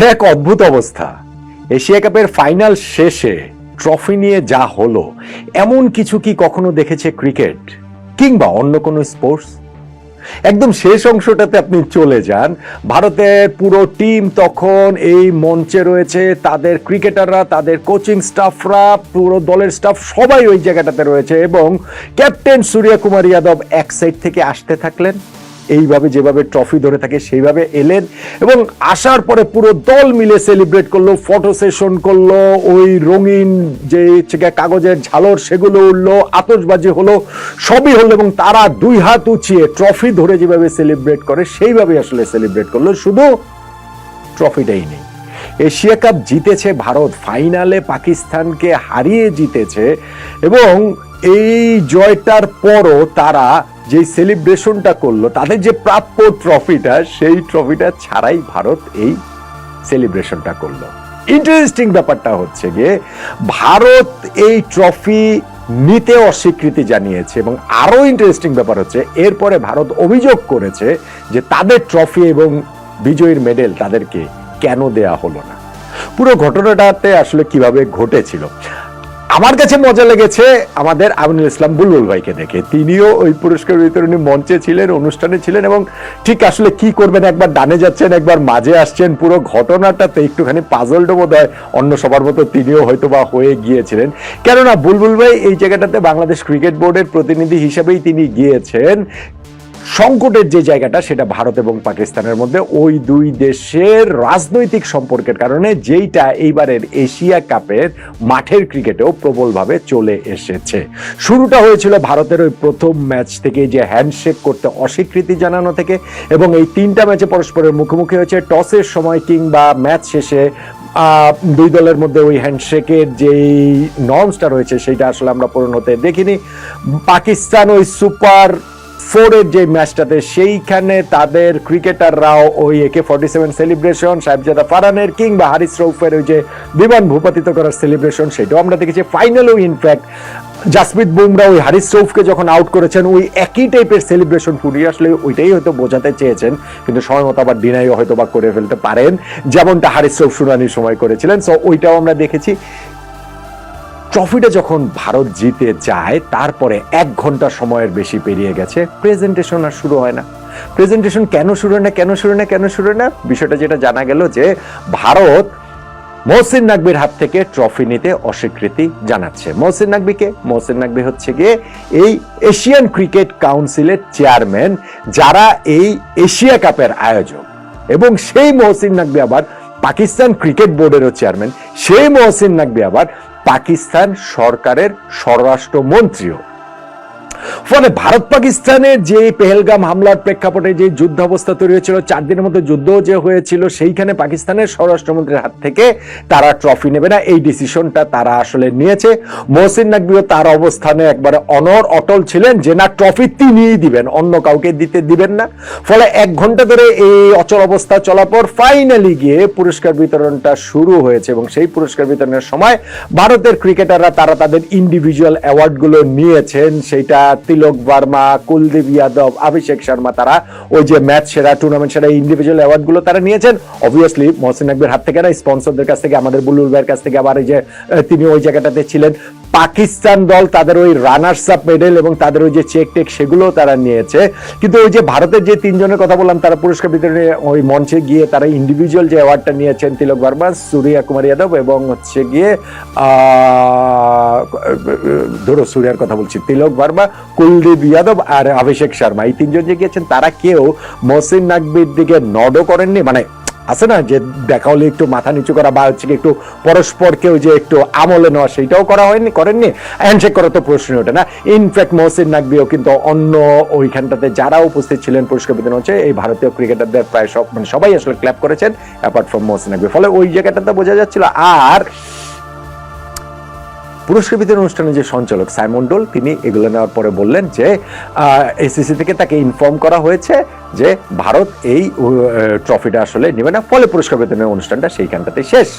এক অদ্ভুত অবস্থা। এশিয়া কাপের ফাইনাল শেষে ট্রফি নিয়ে যা হলো, এমন কিছু কি কখনো দেখেছে ক্রিকেট কিংবা অন্য কোনো স্পোর্টস? একদম শেষ অংশটাতে আপনি চলে যান, ভারতের পুরো টিম তখন এই মঞ্চে রয়েছে, তাদের ক্রিকেটাররা, তাদের কোচিং স্টাফরা, পুরো দলের স্টাফ সবাই ওই জায়গাটাতে রয়েছে এবং ক্যাপ্টেন সূর্য কুমার যাদব এক সাইড থেকে আসতে থাকলেন, এইভাবে যেভাবে ট্রফি ধরে থাকে সেইভাবে এলেন এবং আসার পরে পুরো দল মিলে সেলিব্রেট করলো, ফটো সেশন করলো, ওই রঙিন যে কাগজের ঝালর সেগুলো উঠলো, আতশবাজি হলো, সবই হলো এবং তারা দুই হাত উঁচিয়ে ট্রফি ধরে যেভাবে সেলিব্রেট করে সেইভাবে আসলে সেলিব্রেট করলো। শুধু ট্রফিটাই নেই, এশিয়া কাপ জিতেছে ভারত, ফাইনালে পাকিস্তানকে হারিয়ে জিতেছে এবং এই জয়টার পরও তারা যে সেলিব্রেশনটা করলো, তাদের যে প্রাপ্য ট্রফিটা, সেই ট্রফিটা ছাড়াই ভারত এই সেলিব্রেশনটা করলো। ইন্টারেস্টিং ব্যাপারটা হচ্ছে গিয়ে ভারত এই ট্রফি নিতে অস্বীকৃতি জানিয়েছে এবং আরো ইন্টারেস্টিং ব্যাপার হচ্ছে এরপরে ভারত অভিযোগ করেছে যে তাদের ট্রফি এবং বিজয়ীর মেডেল তাদেরকে কেন দেয়া হলো না। পুরো ঘটনাটাতে আসলে কিভাবে ঘটেছিল, আমার কাছে মজা লেগেছে আমাদের আমিনুল ইসলাম বুলবুল ভাইকে দেখে। তিনিও ওই পুরস্কার বিতরণী মঞ্চে ছিলেন, অনুষ্ঠানে ছিলেন এবং ঠিক আসলে কি করবেন, একবার ডানে যাচ্ছেন, একবার মাঝে আসছেন, পুরো ঘটনাটাতে একটুখানি পাজলড বোধ হয় অন্য সবার মতো তিনিও হয়তো বা হয়ে গিয়েছিলেন। কেননা বুলবুল ভাই এই জায়গাটাতে বাংলাদেশ ক্রিকেট বোর্ডের প্রতিনিধি হিসেবেই তিনি গিয়েছেন। সংকটের যে জায়গাটা সেটা ভারত এবং পাকিস্তানের মধ্যে, ওই দুই দেশের রাজনৈতিক সম্পর্কের কারণে, যেইটা এইবারের এশিয়া কাপের মাঠের ক্রিকেটেও প্রবলভাবে চলে এসেছে। শুরুটা হয়েছিল ভারতের ওই প্রথম ম্যাচ থেকে, যে হ্যান্ডশেক করতে অস্বীকৃতি জানানো থেকে, এবং এই তিনটা ম্যাচে পরস্পরের মুখোমুখি হয়েছে। টসের সময় কিংবা ম্যাচ শেষে দুই দলের মধ্যে ওই হ্যান্ডশেকের যেই নর্মসটা রয়েছে সেটা আসলে আমরা পূরণ হতে দেখিনি। পাকিস্তান ওই সুপার ফোরের যে ম্যাচটাতে, সেইখানে তাদের ক্রিকেটাররাও ওই AK-47 সেলিব্রেশন, সাহেবজাদা ফারহানের কিংবা হারিস রৌফের ওই যে বিমান ভূপাতিত করার সেলিব্রেশন, সেটাও আমরা দেখেছি। ফাইনালেও ইনফ্যাক্ট জাসপ্রীত বুমরা ওই হারিস রৌফকে যখন আউট করেছেন, ওই একই টাইপের সেলিব্রেশন পুরি আসলে ওইটাই হয়তো বোঝাতে চেয়েছেন, কিন্তু সময় মতো আবার ডিনাইও হয়তো বা করে ফেলতে পারেন, যেমনটা হারিস রৌফ শুনানির সময় করেছিলেন। সো ওইটাও আমরা দেখেছি। ট্রফিটা যখন ভারত জিতে যায়, তারপরে 1 ঘন্টা সময়ের বেশি পেরিয়ে গেছে, প্রেজেন্টেশন আর শুরু হয় না। প্রেজেন্টেশন কেন শুরু হয় না? বিষয়টা যেটা জানা গেল যে ভারত মহসিন নাকবির হাত থেকে ট্রফি নিতে অস্বীকৃতি জানাচ্ছে। মহসিন নাকবি হচ্ছে গিয়ে এই এশিয়ান ক্রিকেট কাউন্সিলের চেয়ারম্যান, যারা এই এশিয়া কাপের আয়োজক, এবং সেই মহসিন নাকবি আবার পাকিস্তান ক্রিকেট বোর্ডেরও চেয়ারম্যান। সেই মহসিন নাকবি আবার পাকিস্তান সরকারের স্বরাষ্ট্রমন্ত্রীও। ফলে ভারত পাকিস্তানের যে পেহেলগাম হামলার প্রেক্ষাপটে যে যুদ্ধাবস্থা তৈরি হয়েছিল, 4 দিনের মধ্যে যুদ্ধ যে হয়েছিল, সেইখানে পাকিস্তানের স্বরাষ্ট্রমন্ত্রীর হাত থেকে তারা ট্রফি নেবে না, এই ডিসিশনটা তারা আসলে নিয়েছে। মহসিন নাকবিও তার অবস্থানে একবারে অটল ছিলেন যে না, ট্রফি তিনিই দিবেন, অন্য কাউকে দিবেন না। ফলে 1 ঘন্টা ধরে এই অচল অবস্থা চলার পর ফাইনালি গিয়ে পুরস্কার বিতরণটা শুরু হয়েছে এবং সেই পুরস্কার বিতরণের সময় ভারতের ক্রিকেটাররা তারা তাদের ইন্ডিভিজুয়াল অ্যাওয়ার্ডগুলো নিয়েছেন। সেইটা তিলক ভার্মা, কুলদীপ যাদব, অভিষেক শর্মা, তারা ওই যে ম্যাচ সেরা, টুর্নামেন্ট সেরা ইন্ডিভিজুয়াল অ্যাওয়ার্ড গুলো তারা নিয়েছেন। অবভিয়াসলি মহসিন নাকবির হাত থেকে না, স্পন্সরদের কাছ থেকে, আমাদের বুলবুল ভাইয়ের কাছ থেকে, আবার এই যে তিনি ওই জায়গাটাতে ছিলেন। পাকিস্তান দল তাদের ওই রানার্স আপ মেডেল এবং তাদের ওই যে চেক টেক সেগুলো তারা নিয়েছে। কিন্তু ওই যে ভারতের যে 3 জনের কথা বললাম, তারা পুরস্কার বিতরণে ওই মঞ্চে গিয়ে তারা ইন্ডিভিজুয়াল যে অ্যাওয়ার্ডটা নিয়েছেন, তিলক ভার্মা, সূর্য কুমার যাদব এবং হচ্ছে গিয়ে ধরো সূর্যার কথা বলছি, তিলক ভার্মা, কুলদীপ যাদব আর অভিষেক শর্মা, এই 3 জন যে গিয়েছেন, তারা কেউ মহসিন নাকবির দিকে নডও করেননি। মানে আছে না যে দেখা হলে একটু মাথা নিচু করা বা হচ্ছে একটু পরস্পরকেও যে একটু আমলে নেওয়া, সেইটাও করেননি। হ্যান্ডশেক করা তো প্রশ্ন ওঠে না। ইনফ্যাক্ট মহসিন নাকবিও কিন্তু অন্য ওইখানটাতে যারা উপস্থিত ছিলেন পুরস্কার বিতরণ হচ্ছে, এই ভারতীয় ক্রিকেটারদের প্রায় সবাই আসলে ক্ল্যাপ করেছেন অ্যাপার্ট ফ্রম মহসিন নাকবি। ফলে ওই জায়গাটাতে বোঝা যাচ্ছিল। আর পুরস্কার বিতরণ অনুষ্ঠানে যে সঞ্চালক সাইমন ডোল, তিনি এগুলো নেওয়ার পরে বললেন যে এসিসি থেকে তাকে ইনফর্ম করা হয়েছে যে ভারত এই ট্রফিটা আসলে নেবে না, ফলে পুরস্কার বিতরণের অনুষ্ঠানটা সেইখানটাতে শেষ।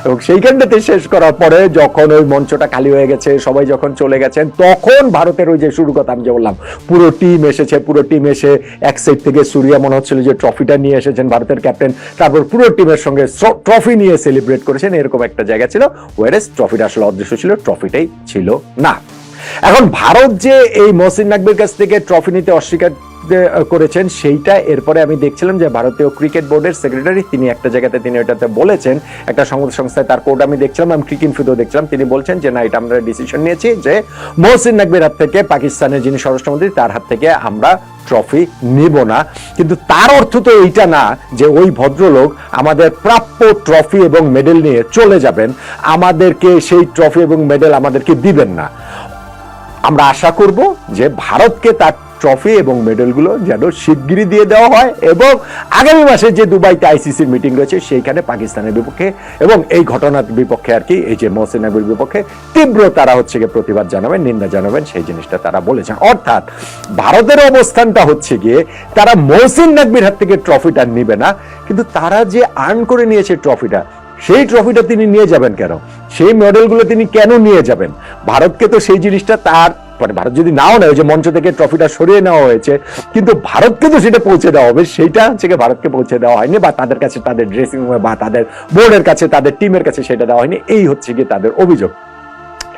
এবং সেইখানটাতে শেষ করার পরে যখন ওই মঞ্চটা খালি হয়ে গেছে, সবাই যখন চলে গেছেন, তখন ভারতের ওই যে শুরু কথা আমি যে বললাম, পুরো টিম এসেছে, পুরো টিম এসে এক সাইড থেকে সুরিয়া মনে হচ্ছিল যে ট্রফিটা নিয়ে এসেছেন, ভারতের ক্যাপ্টেন, তারপর পুরো টিমের সঙ্গে ট্রফি নিয়ে সেলিব্রেট করেছেন, এরকম একটা জায়গা ছিল। ওয়ারেস ট্রফিটা আসলে অদৃশ্য ছিল, ট্রফিটাই ছিল না। এখন ভারত যে এই মহসিন নাকভির কাছ থেকে ট্রফি নিতে অস্বীকার করেছেন, সেইটা এরপরে আমি দেখছিলাম যে ভারতীয় ক্রিকেট বোর্ডের সেক্রেটারি তিনি একটা জায়গাতে তিনি ওটাতে বলেছেন, একটা সংবাদ সংস্থায় তার কোড আমি দেখছিলাম, আমি ক্রিকইনফোতেও দেখছিলাম, তিনি বলছেন যে না, এটা আমরা ডিসিশন নিয়েছি যে মহসিন নাকভির হাত থেকে, পাকিস্তানের যিনি স্বরাষ্ট্রমন্ত্রী তার হাত থেকে আমরা ট্রফি নিব না। কিন্তু তার অর্থ তো এইটা না যে ওই ভদ্রলোক আমাদের প্রাপ্য ট্রফি এবং মেডেল নিয়ে চলে যাবেন, আমাদেরকে সেই ট্রফি এবং মেডেল আমাদেরকে দিবেন না। আমরা আশা করব যে ভারতকে তার ট্রফি এবং মেডেলগুলো যেন শিগগিরই দিয়ে দেওয়া হয়, এবং আগামী মাসে যে দুবাইতে আইসিসির মিটিং রয়েছে সেইখানে পাকিস্তানের বিপক্ষে এবং এই ঘটনার বিপক্ষে আর কি, এই যে মহসিন নাকভির বিপক্ষে তীব্র তারা হচ্ছে গিয়ে প্রতিবাদ জানাবেন, নিন্দা জানাবেন, সেই জিনিসটা তারা বলেছেন। অর্থাৎ ভারতের অবস্থানটা হচ্ছে গিয়ে তারা মহসিন নাকভির হাত থেকে ট্রফিটা নিবে না, কিন্তু তারা যে আর্ন করে নিয়েছে ট্রফিটা, সেই ট্রফিটা তিনি নিয়ে যাবেন কেন, সেই মেডেলগুলো তিনি কেন নিয়ে যাবেন? ভারতকে তো সেই জিনিসটা তার, ভারত যদি নাও নেয়, যে মঞ্চ থেকে ট্রফিটা সরিয়ে নেওয়া হয়েছে, কিন্তু ভারতকে তো সেটা পৌঁছে দেওয়া হবে, সেইটা হচ্ছে ভারতকে পৌঁছে দেওয়া হয়নি, বা তাদের কাছে, তাদের ড্রেসিং রুমে বা তাদের বোর্ডের কাছে, তাদের টিমের কাছে সেটা দেওয়া হয়নি। এই হচ্ছে গিয়ে তাদের অভিযোগ।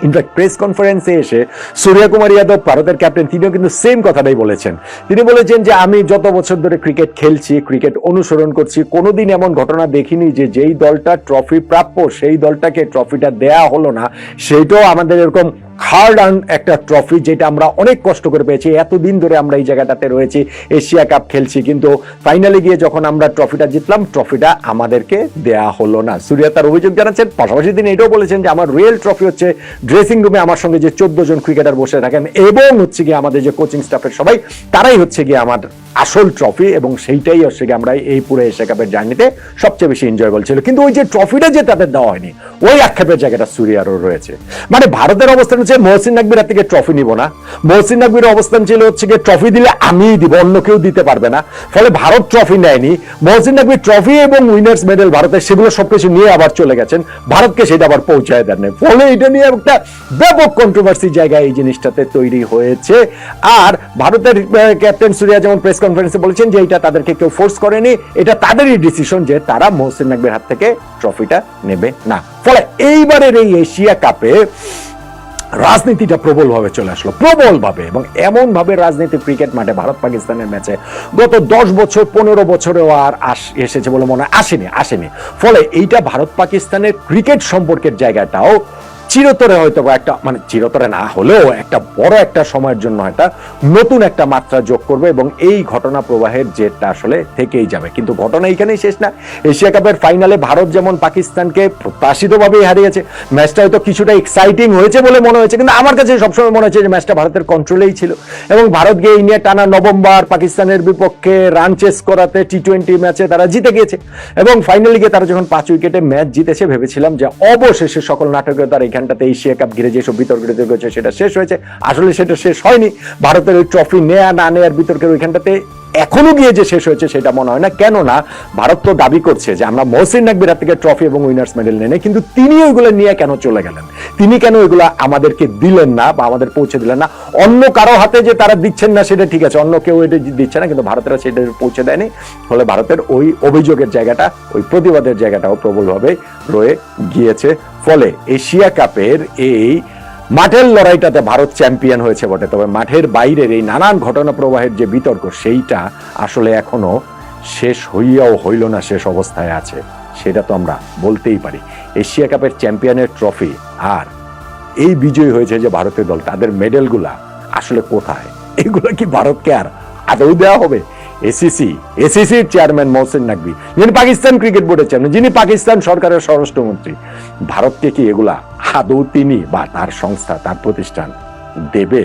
ইনফ্যাক্ট প্রেস কনফারেন্সে এসে সূর্য কুমার যাদব, ভারতের ক্যাপ্টেন, তিনিও কিন্তু সেম কথাটাই বলেছেন। তিনি বলেছেন যে আমি যত বছর ধরে ক্রিকেট খেলছি, ক্রিকেট অনুসরণ করছি, কোনোদিন এমন ঘটনা দেখিনি যে যেই দলটা ট্রফি প্রাপ্য সেই দলটাকে ট্রফিটা দেয়া হলো না। সেইটাও আমাদের এরকম হার্ড আর্ন একটা ট্রফি, যেটা আমরা অনেক কষ্ট করে পেয়েছি, এতদিন ধরে আমরা এই জায়গাটাতে রয়েছি, এশিয়া কাপ খেলছি, কিন্তু ফাইনালে গিয়ে যখন আমরা ট্রফিটা জিতলাম, ট্রফিটা আমাদেরকে দেয়া হলো না। সূর্য তার অভিযোগ জানাচ্ছেন। পাশাপাশি তিনি এটাও বলেছেন যে আমার রিয়েল ট্রফি হচ্ছে ড্রেসিং রুমে আমার সঙ্গে যে 14 জন ক্রিকেটার বসে থাকেন এবং হচ্ছে গিয়ে আমাদের যে কোচিং স্টাফের সবাই, তারাই হচ্ছে গিয়ে আমার আসল ট্রফি, এবং সেইটাই হচ্ছে গিয়ে আমরা এই পুরো এশিয়া কাপের জার্নিতে সবচেয়ে বেশি এনজয়েবল ছিল। কিন্তু ওই যে ট্রফিটা যে তাদের দেওয়া হয়নি, ওই আক্ষেপের জায়গাটা সূর্যারও রয়েছে। মানে ভারতের অবস্থান হচ্ছে মহসিন নাকভির হাত থেকে ট্রফি নিব না, মহসিন নাকভির অবস্থান ছিল হচ্ছে গিয়ে ট্রফি দিলে আমিই দিব, অন্য কেউ দিতে পারবে না। ফলে ভারত ট্রফি নেয়নি, মহসিন নাকভির ট্রফি এবং উইনার্স মেডেল ভারতের, সেগুলো সবকিছু নিয়ে আবার চলে গেছেন, ভারতকে সেটা আবার পৌঁছায় দেন। ফলে এটা নিয়ে একটা ব্যাপক কন্ট্রোভার্সি জায়গা এই জিনিসটাতে তৈরি হয়েছে। আর ভারতের ক্যাপ্টেন সূর্যা যেমন প্রেস কনফারেন্সে বলেছেন যে এটা তাদেরকে কেউ ফোর্স করেনি, এটা তাদেরই ডিসিশন যে তারা মহসিন নাকভির হাত থেকে ট্রফিটা নেবে না। ফলে এইবারের এই এশিয়া কাপে রাজনীতিটা প্রবলভাবে চলে আসলো, প্রবলভাবে, এবং এমন ভাবে রাজনীতি ক্রিকেট মাঠে ভারত পাকিস্তানের ম্যাচে গত 10 বছর 15 বছরেও আর এসেছে বলে মনে হয় আসেনি। ফলে এইটা ভারত পাকিস্তানের ক্রিকেট সম্পর্কের জায়গাটাও চিরতরে হয়তো একটা, মানে চিরতরে না হলেও একটা বড় একটা সময়ের জন্য একটা নতুন একটা মাত্রা যোগ করবে, এবং এই ঘটনা প্রবাহের জেরটা আসলে থেকেই যাবে। কিন্তু ঘটনা এইখানেই শেষ না। এশিয়া কাপের ফাইনালে ভারত যেমন পাকিস্তানকে প্রত্যাশিতভাবেই হারিয়েছে, ম্যাচটা হয়তো কিছুটা এক্সাইটিং হয়েছে বলে মনে হয়েছে, কিন্তু আমার কাছে সবসময় মনে হচ্ছে যে ম্যাচটা ভারতের কন্ট্রোলেই ছিল, এবং ভারত গিয়ে এই নিয়ে টানা নভেম্বর পাকিস্তানের বিপক্ষে রান চেস করাতে টি20 ম্যাচে তারা জিতে গিয়েছে, এবং ফাইনালে গিয়ে তারা যখন 5 উইকেটে ম্যাচ জিতেছে, ভেবেছিলাম যে অবশেষে সকল নাটকীয় তার এখানটাতে এশিয়া কাপ ঘিরে যেসব বিতর্ক হয়েছে সেটা শেষ হয়েছে। আসলে সেটা শেষ হয়নি। ভারতের ওই ট্রফি নেয়া না নেয়ার বিতর্কের ওইখানটাতে এখনো গিয়ে যে শেষ হয়েছে সেটা মনে হয় না। কেননা ভারত তো দাবি করছে যে আমরা মহসিন নাকভির হাত থেকে ট্রফি এবং উইনার্স মেডেল নেই, কিন্তু তিনি ওইগুলো নিয়ে কেন চলে গেলেন, তিনি কেন ওইগুলো আমাদেরকে দিলেন না বা আমাদের পৌঁছে দিলেন না? অন্য কারো হাতে যে তারা দিচ্ছেন না সেটা ঠিক আছে, অন্য কেউ এটা দিচ্ছে না, কিন্তু ভারতেরা সেটা পৌঁছে দেয়নি। ফলে ভারতের ওই অভিযোগের জায়গাটা, ওই প্রতিবাদের জায়গাটাও প্রবলভাবে রয়ে গিয়েছে। ফলে এশিয়া কাপের এই মাঠের লড়াইটাতে ভারত চ্যাম্পিয়ন হয়েছে বটে, তবে মাঠের বাইরের এই নানান ঘটনা প্রবাহের যে বিতর্ক, সেইটা আসলে এখনো শেষ হইয়াও হইল না, শেষ অবস্থায় আছে। সেটা তো আমরা বলতেই পারি। এশিয়া কাপের চ্যাম্পিয়নের ট্রফি আর এই বিজয়ী হয়েছে যে ভারতের দল, তাদের মেডেলগুলা আসলে কোথায়? এগুলো কি ভারতকে আর আদৌ দেওয়া হবে? এসিসির চেয়ারম্যান মহসিন নাকভি, যিনি পাকিস্তান ক্রিকেট বোর্ডের চেয়ারম্যান, যিনি পাকিস্তান সরকারের স্বরাষ্ট্রমন্ত্রী, ভারতকে কি এগুলা আদৌ তিনি বা তার সংস্থা, তার প্রতিষ্ঠান দেবে?